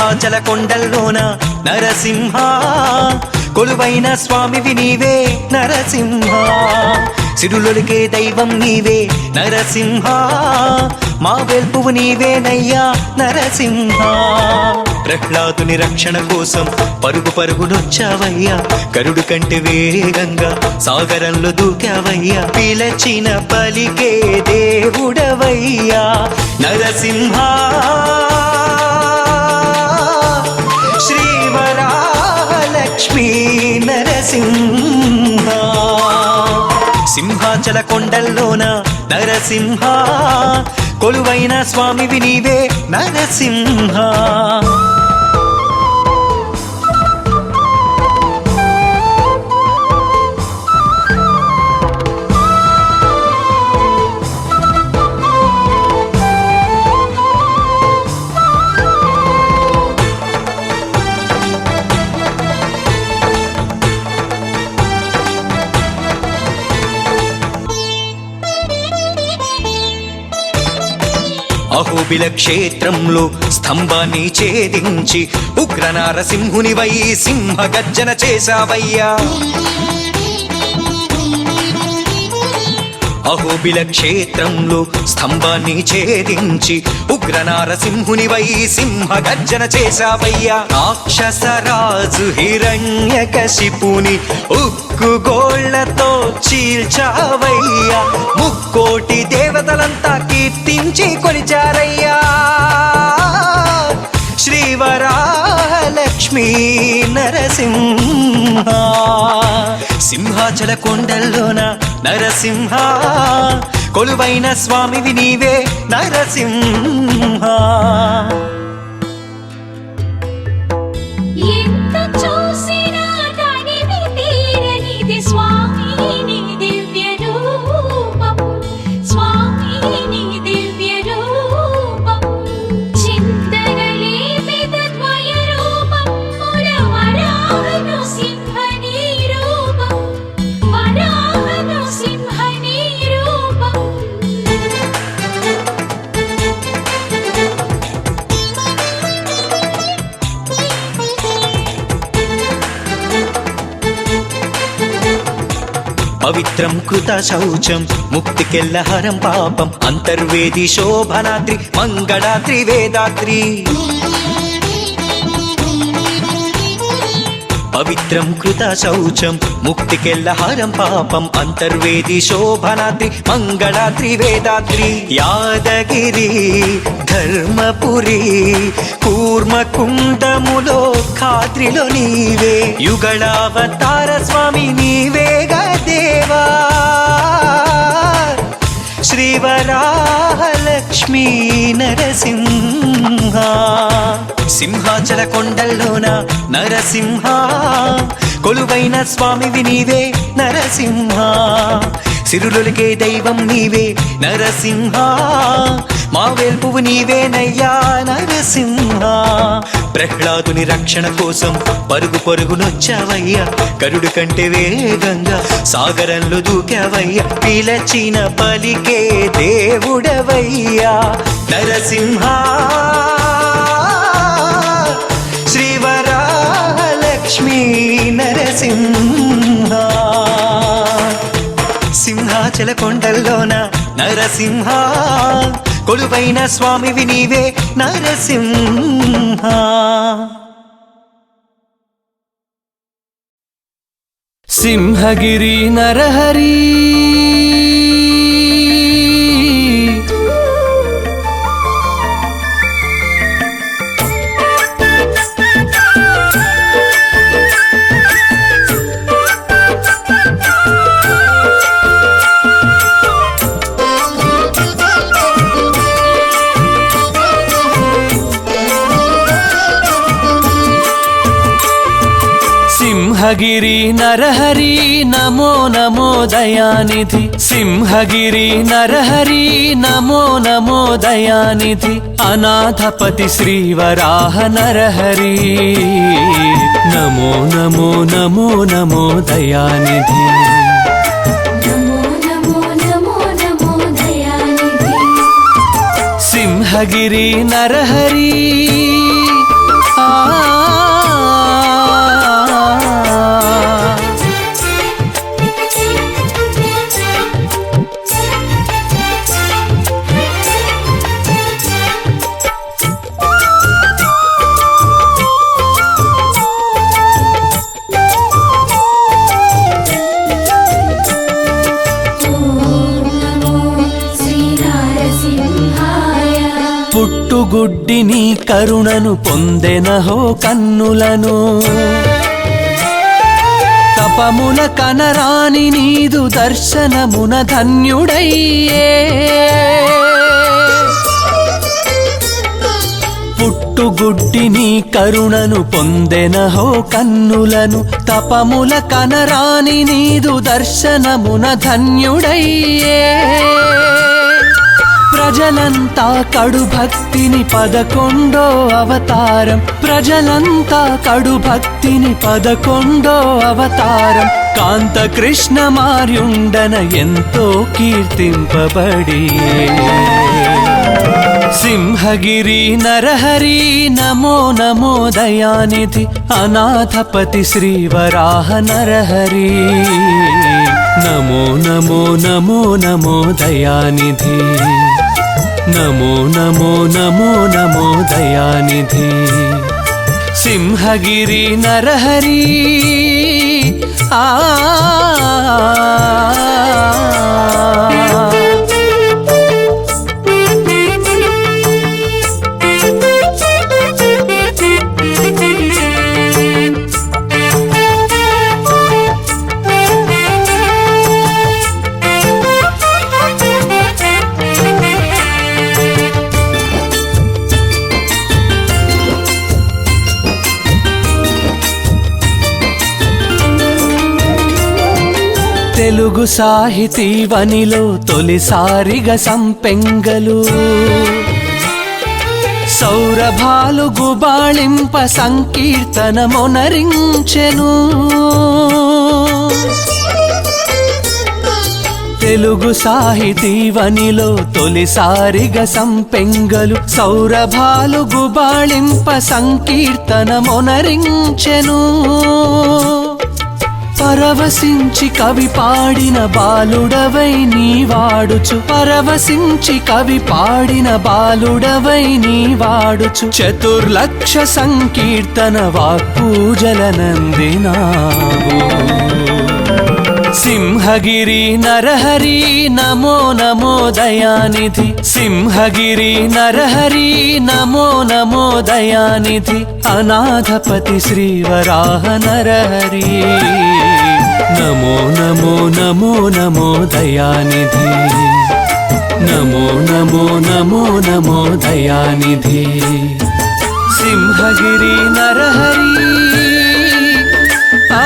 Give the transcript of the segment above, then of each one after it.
సింహాచల కొండల్లోన నరసింహ కొలువైన స్వామివి నీవే నరసింహ సిరులొలికే దైవం నీవే నరసింహ మా వెల్పువు నీవేనయ్యా నరసింహ ప్రహ్లాదుని రక్షణ కోసం పరుగు పరుగునొచ్చావయ్యా గరుడు కంటే వేగంగా సాగరంలో దూకావయ్యా పిలచిన పలికే దేవుడవయ్యా నరసింహ శ్రీవరాలక్ష్మీ నరసింహ సింహాచల కొండల్లోన నరసింహ కొలువైన స్వామివి నీవే నరసింహ అహోబిల క్షేత్రంలో స్తంభాన్ని ఛేదించి ఉగ్ర నారసింహునివై సింహ గర్జన చేశావయ్యా అహోబిల క్షేత్రంలో స్తంభాన్ని ఛేదించి ఉగ్ర నారసింహునివై సింహ గర్జన చేశావయ్యా రాక్షసరాజు హిరణ్యకశిపుని ఉక్కు గోళ్లతో చీల్చావయ్యా ముక్కోటి దేవతలంతా కీర్తించి కొలిచారయ్యా శ్రీవరాలక్ష్మీ నరసింహ సింహాచల కొండల్లోన నరసింహ కొలువైన స్వామివి నీవే నరసింహ పవిత్రం కృత శౌచం ముక్తికెల్లహరం పాపం అంతర్వేది శోభనాద్రి మంగళాద్రి వేదాద్రి పవిత్రం కృత శౌచం ముక్తికెల్లహరం పాపం అంతర్వేది శోభనాద్రి మంగళాద్రి వేదాద్రి యాదగిరి ధర్మపురి కూర్మకుండములో ఖాద్రిలో నీవే యుగళావతార స్వామి నీవేగా దేవా శ్రీవరాలక్ష్మీ నరసింహ సింహాచల కొండల్లోన నరసింహ కొలువైన స్వామివి నీవే నరసింహ సిరులొలికే దైవం నీవే నరసింహ మా వెల్పువు నీవేనయ్యా నరసింహ ప్రహ్లాదుని రక్షణ కోసం పరుగు పరుగునొచ్చావయ్యా గరుడు కంటే వేగంగా సాగరంలో దూకావయ్యా పిలచిన పలికే దేవుడవయ్యా నరసింహ శ్రీవరాలక్ష్మీ నరసింహ సింహాచల కొండల్లోన నరసింహ కొలువైన స్వామివి నీవే నరసింహ సింహగిరి నరహరి సింహగిరి నరహరి నమో నమో దయానిధి సింహగిరి నరహరి నమో నమో దయానిధి అనాథపతి శ్రీవరాహ నరహరి నమో నమో నమో నమో దయానిధి సింహగిరి నరహరి పుట్టుగుడ్డి నీ కరుణను పొందెనహో కన్నులను తపముల కనరాని నీదు దర్శనమున ధన్యుడయ్యే పుట్టుగుడ్డి నీ కరుణను పొందెనహో కన్నులను తపముల కనరాని నీదు దర్శనమున ధన్యుడయ్యే ప్రజలంతా కడు భక్తిని 11వ అవతారం ప్రజలంతా కడు భక్తిని 11వ అవతారం కాంత కృష్ణ మార్యుండన ఎంతో కీర్తింపబడి సింహగిరి నరహరి నమో నమో దయానిధి అనాథపతి శ్రీవరాహ నరహరి నమో నమో నమో నమో దయానిధి నమో నమో నమో నమో దయానిధి సింహగిరి నరహరి ఆ తెలుగు సాహితీ వనిలో తొలిసారిగా సంపెంగలు సౌరభాలు గుబాళింప సంకీర్తనమొనరించెను తెలుగు సాహితీ వనిలో తొలిసారిగా సంపెంగలు సౌరభాలు గుబాళింప సంకీర్తనమొనరించెను పరవశించి కవి పాడిన బాలుడవై నీవాడుచు పరవశించి కవి పాడిన బాలుడవై నీవాడుచు చతుర్లక్ష సంకీర్తన వాక్పూజలనందినావు సింహగిరి నరహరి నమో నమో దయానిధి సింహగిరి నరహరి నమో నమో దయానిధి అనాథపతి శ్రీవరాహ నరహరి నమో నమో నమో నమో దయానిధి నమో నమో నమో నమో దయానిధి సింహగిరి నరహరి ఆ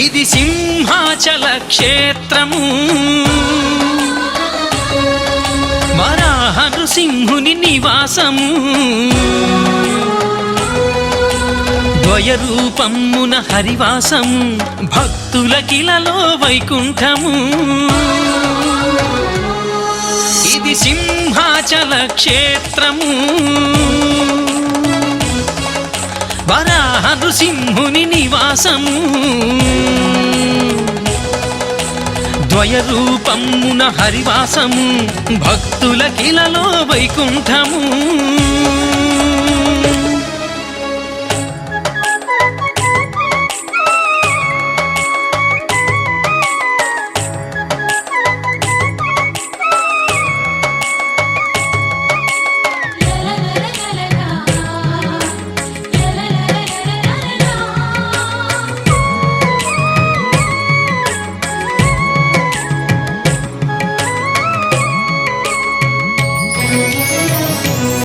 ఇది సింహాచల క్షేత్రము వరాహ నృసింహుని నివాసము ద్వయ రూపమున హరివాసము భక్తుల కిలలో వైకుంఠము ఇది సింహాచల క్షేత్రము వరాహ నృసింహుని నివాసము ద్వయ రూపమున హరివాసము భక్తుల కిలలో వైకుంఠము